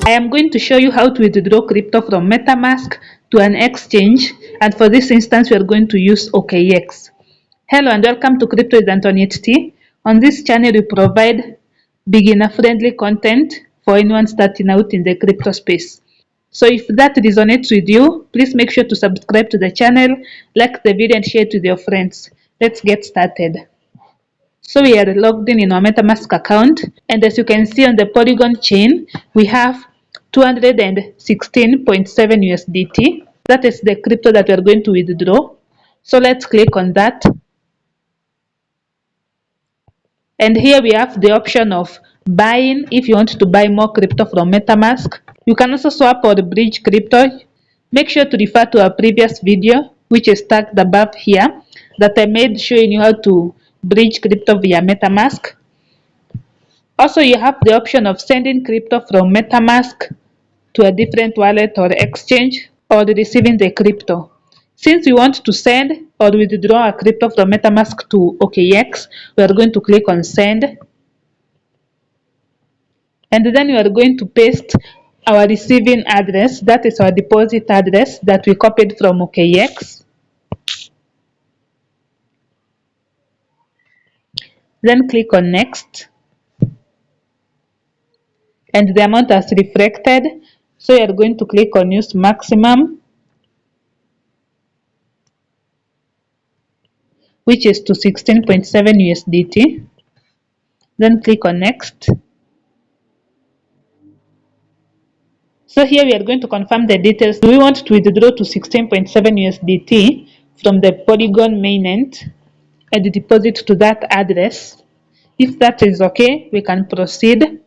I am going to show you how to withdraw crypto from MetaMask to an exchange, and for this instance we are going to use OKX. Hello and welcome to Crypto with Antoniette T. On this channel we provide beginner friendly content for anyone starting out in the crypto space. So if that resonates with you, please make sure to subscribe to the channel, like the video and share it with your friends. Let's get started. So we are logged in our MetaMask account, and as you can see on the Polygon chain, we have 216.7 USDT. That is the crypto that we are going to withdraw. So let's click on that. And here we have the option of buying if you want to buy more crypto from MetaMask. You can also swap or bridge crypto. Make sure to refer to our previous video, which is tagged above here, that I made showing you how to bridge crypto via MetaMask. Also, you have the option of sending crypto from MetaMask to a different wallet or exchange, or receiving the crypto. Since we want to send or withdraw a crypto from MetaMask to OKX, we are going to click on send. And then we are going to paste our receiving address, that is our deposit address that we copied from OKX. Then click on next. And the amount has reflected, so you are going to click on use maximum, which is to 16.7 USDT. Then click on next. So here we are going to confirm the details. Do we want to withdraw to 16.7 USDT from the Polygon mainnet and deposit to that address? If that is okay, we can proceed.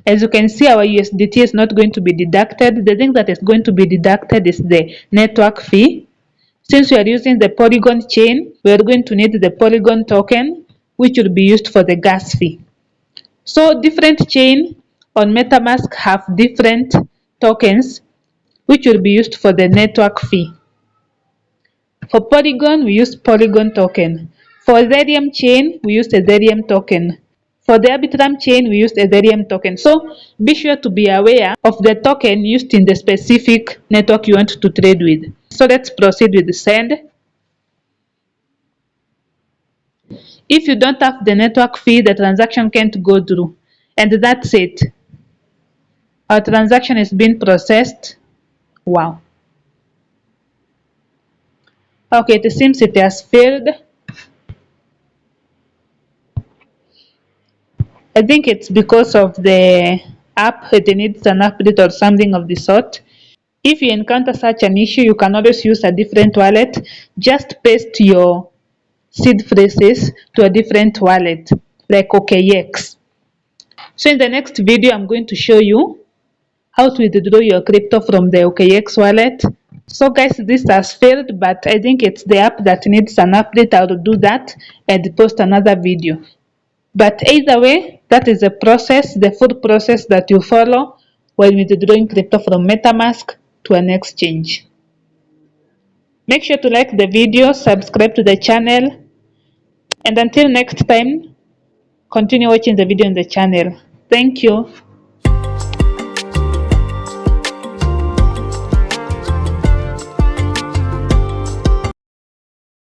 As you can see, our USDT is not going to be deducted. The thing that is going to be deducted is the network fee. Since we are using the Polygon chain, we are going to need the Polygon token, which will be used for the gas fee. So different chain on MetaMask have different tokens, which will be used for the network fee. For Polygon, we use Polygon token. For Ethereum chain, we use Ethereum token. For the Arbitrum chain, we use Ethereum token. So be sure to be aware of the token used in the specific network you want to trade with. So let's proceed with the send. If you don't have the network fee, the transaction can't go through. And that's it. Our transaction is being processed. Wow. Okay, it seems it has failed. I think it's because of the app, it needs an update or something of the sort. If you encounter such an issue, you can always use a different wallet. Just paste your seed phrases to a different wallet, like OKX. So in the next video, I'm going to show you how to withdraw your crypto from the OKX wallet. So guys, this has failed, but I think it's the app that needs an update. I will do that and post another video. But either way, that is the process, the full process that you follow when withdrawing crypto from MetaMask to an exchange. Make sure to like the video, subscribe to the channel, and until next time, continue watching the video on the channel. Thank you.